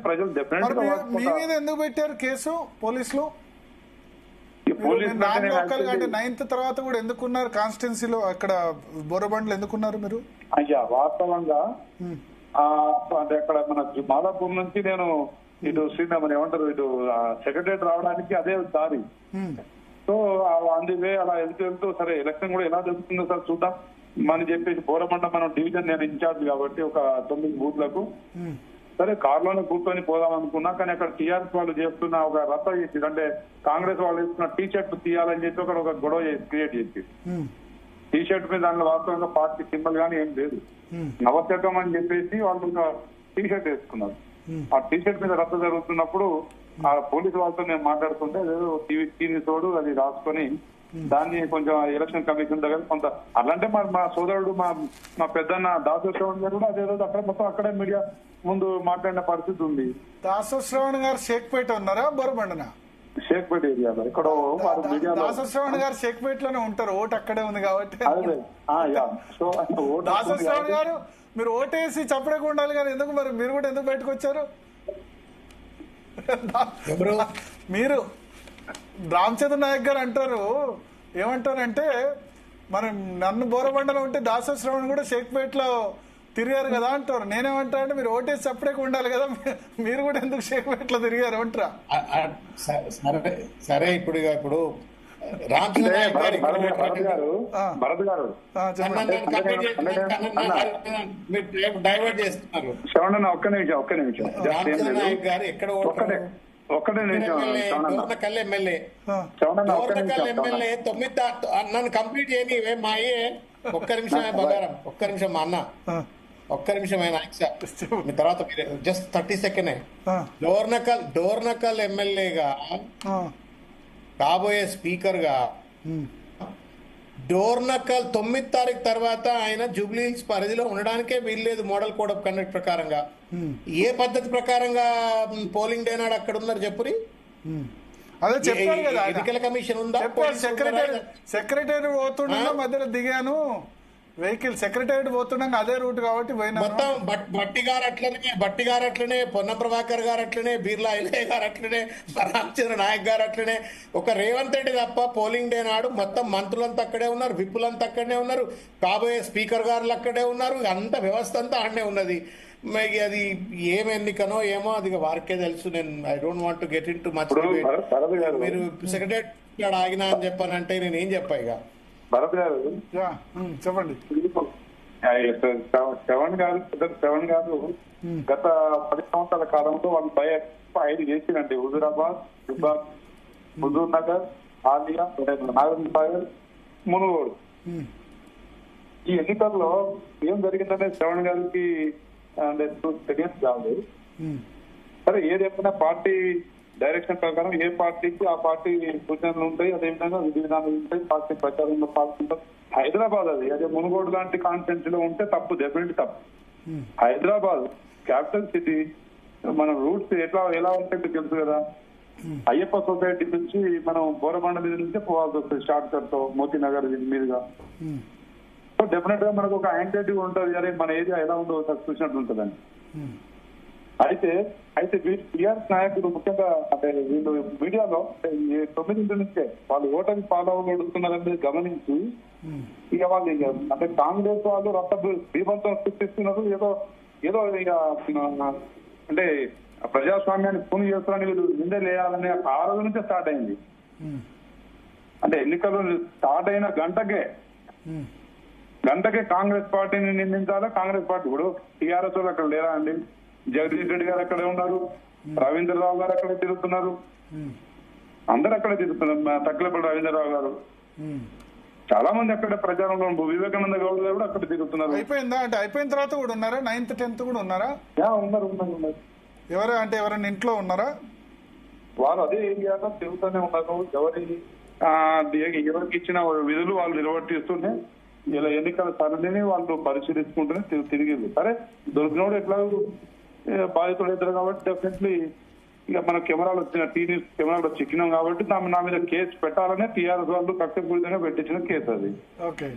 ప్రజలు డెఫినెట్ గా మీ మీద ఎందుకు పెట్టారు కేసు పోలీసులు? పోలీసులు అంటే 9th తర్వాత కూడా ఎందుకున్నారు కాన్స్టిట్యున్సీలో అక్కడ బోరబండ్లు ఎందుకున్నారు మీరు? అయ్యా వాస్తవంగా అంటే అక్కడ మన మాదాపూర్ నుంచి నేను ఇటు శ్రీనగర్ ఏమంటారు ఇటు సెక్రటరియట్ రావడానికి అదే దారి. సో అందువే అలా వెళ్తూ సరే ఎలక్షన్ కూడా ఎలా జరుగుతుందో సార్ చూద్దాం అని చెప్పేసి బోరబండ మనం డివిజన్ నేను ఇన్ఛార్జ్ కాబట్టి ఒక 9 బూత్లకు సరే కారులోనే కూర్చొని పోదాం అనుకున్నా. కానీ అక్కడ టీఆర్ఎస్ వాళ్ళు చేస్తున్న ఒక రద్ద చేసి అంటే కాంగ్రెస్ వాళ్ళు వేస్తున్న టీ షర్ట్ తీయాలని చెప్పి అక్కడ ఒక గొడవ క్రియేట్ చేసి టీ షర్ట్ మీద దాంట్లో వాస్తవంగా పార్టీ సింబల్ గానీ ఏం లేదు, నవశకం అని చెప్పేసి వాళ్ళు ఒక టీ షర్ట్ వేసుకున్నారు. ఆ టీ షర్ట్ మీద రద్ద జరుగుతున్నప్పుడు ఆ పోలీసు వాళ్ళతో నేను మాట్లాడుతుంటే అదేదో టీవీ తోడు అది రాసుకొని దాన్ని కొంచెం ఎలక్షన్ కమిషన్ దగ్గర కొంత అలాంటే మా సోదరుడు మా పెద్దన్న దాసోశ్రవణ్ గారు కూడా అదేదో అక్కడ మొత్తం అక్కడే మీడియా ముందు మాట్లాడిన పరిస్థితి ఉంది. దాసోశ్రవణ్ గారు షేక్పేట ఉన్నారా బోరబండనా? షేక్పేట ఏరియాలో ఎక్కడో దాసోశ్రవణ్ గారు షేక్పేట లోనే ఉంటారు, ఓటు అక్కడే ఉంది కాబట్టి. దాసోశ్రవణ్ గారు మీరు ఓటేసి చప్పడకు ఉండాలి కానీ ఎందుకు మరి మీరు కూడా ఎందుకు బయటకు వచ్చారు? మీరు రామచంద్ర నాయక్ గారు అంటారు ఏమంటారంటే మనం నన్ను బోరబండలో ఉంటే దాసోశ్రవణ్ కూడా షేక్పేటలో తిరిగారు కదా అంటారు. నేనేమంటా అంటే మీరు ఓటేసి చప్పడకు ఉండాలి కదా, మీరు కూడా ఎందుకు షేక్పేటలో తిరిగారు అంటారా? సరే ఇప్పుడు డైవర్ట్ చేస్తున్నారు. ఒక్కటే నిమిషం దోర్నకల్ ఎమ్మెల్యే నన్ను కంప్లీట్ చేయని మా అయ్యే ఒక్క నిమిషమే బంగారం, ఒక్క నిమిషం మా అన్న ఒక్క నిమిషం ఆయన మీ తర్వాత జస్ట్ 30 సెకండ్. డోర్నకల్ ఎమ్మెల్యేగా కాబోయే స్పీకర్ గా డోర్నకల్ 9వ తారీఖు తర్వాత ఆయన జూబ్లీ హిల్స్ పరిధిలో ఉండడానికే వీల్లేదు మోడల్ కోడ్ ఆఫ్ కండక్ట్ ప్రకారంగా. ఏ పద్ధతి ప్రకారంగా పోలింగ్ డే నాడు అక్కడ ఉన్నారు చెప్పురి? అదే చెప్పారు కదా ఎన్నికల కమిషన్ ఉందా? సెక్రటరీ పోతుండగా మధ్యలో దిగాను, వెహికల్ సెక్రటరీ పోతుండగా అదే రూట్ కాబట్టి పోయినా. మొత్తం బట్టి గారు అట్లనే పొన్న ప్రభాకర్ గారు అట్లనే బీర్లా ఐలయ్య గారు అట్లనే రామచంద్ర నాయక్ గారు అట్లనే ఒక రేవంత్ రెడ్డి తప్ప పోలింగ్ డే నాడు మొత్తం మంత్రులంతా అక్కడే ఉన్నారు, విప్పులంతా అక్కడనే ఉన్నారు, కాబోయే స్పీకర్ గారు అక్కడే ఉన్నారు, అంత వ్యవస్థ అంతా అక్కడే ఉన్నది. అది ఏం ఎన్నికనో ఏమో అది వారికే తెలుసు. నేను I don't want to get in too much. మీరు సెక్రటరీ ఆగినా అని చెప్పానంటే నేను ఏం చెప్పా ఇక. భరత్ గారు చెప్పండి. శ్రవణ్ గారు గత 10 సంవత్సరాల కాలంలో వాళ్ళు 5 చేసిరండి. హుజూరాబాద్, హుజూర్ నగర్, ఆలియా, నాగర్ సాగర్, మునుగోడు. ఈ ఎన్నికల్లో ఏం జరిగిందనే శ్రవణ్ గారికి తెలియదు కాదు. సరే ఏదేమైనా పార్టీ డైరెక్షన్ ప్రకారం ఏ పార్టీకి ఆ పార్టీ సూచనలు ఉంటాయి, అదేవిధంగా విధి విధానాలు ఉంటాయి, పార్టీ ప్రచారంలో పాల్గొంటారు. హైదరాబాద్ అది మునుగోడు లాంటి కాన్స్టిట్యున్సీ లో ఉంటే తప్పు, డెఫినెట్ తప్పు. హైదరాబాద్ క్యాపిటల్ సిటీ, మన రూట్స్ ఎలా ఉంటాయి తెలుసు కదా. అయ్యప్ప సొసైటీ నుంచి మనం బోరబండ మీద నుంచే పోవాల్సి వస్తుంది షార్ట్ కట్ తో మోతీనగర్ మీదుగా. సో డెఫినెట్ గా మనకు ఒక యాంగ్జైటీ ఉంటుంది, అరే మన ఏరియా ఎలా ఉందో చూసినట్టు ఉంటుందని. అయితే టీఆర్ఎస్ నాయకులు ముఖ్యంగా అంటే వీళ్ళు మీడియాలో 9 నుంచే వాళ్ళు ఓటమి ఫాలో అడుగుతున్నారని గమనించి ఇక వాళ్ళు అంటే కాంగ్రెస్ వాళ్ళు రక్త బీభత్సం సృష్టిస్తున్నారు, ఏదో ఇక అంటే ప్రజాస్వామ్యాన్ని పూని చేస్తున్నారని వీళ్ళు నిందలేయాలని ఆ రోజు నుంచే స్టార్ట్ అయింది. అంటే ఎన్నికలు స్టార్ట్ అయిన గంటకే కాంగ్రెస్ పార్టీని నిందించాలా. కాంగ్రెస్ పార్టీ ఇప్పుడు టీఆర్ఎస్ వాళ్ళు అక్కడ లేరా అండి? జగదీష్ రెడ్డి గారు అక్కడే ఉన్నారు, రవీంద్రరావు గారు అక్కడే తిరుగుతున్నారు, అందరు అక్కడే తిరుగుతున్నారు. తక్కిలపల్లి రవీంద్రరావు గారు చాలా మంది అక్కడ ప్రచారంలో, వివేకానంద గౌడ్ గారు కూడా అక్కడ తిరుగుతున్నారు. అయిపోయిందా? అంటే అయిపోయిన తర్వాత కూడా ఉన్నారా? 9th 10th కూడా ఉన్నారా? ఉన్నారు. ఎవరు అంటే ఎవరైనా ఇంట్లో ఉన్నారా? వారు అదే ఏరియాలో తిరుగుతూనే ఉన్నారు. ఎవరికి ఇచ్చిన విధులు వాళ్ళు నిర్వర్తిస్తూనే ఇలా ఎన్నికల సరళిని వాళ్ళు పరిశీలించుకుంటూనే తిరిగింది. సరే దొరికినోడు ఎట్లా బాధితులు అవుతారు కాబట్టి డెఫినెట్లీ ఇక మన కెమెరాలు వచ్చిన టీవీ కెమెరాలు చిక్కినాం కాబట్టి నా మీద కేసు పెట్టాలనే టీఆర్ఎస్ వాళ్ళు కక్షపూరితంగా పెట్టించిన కేసు అది. ఓకే.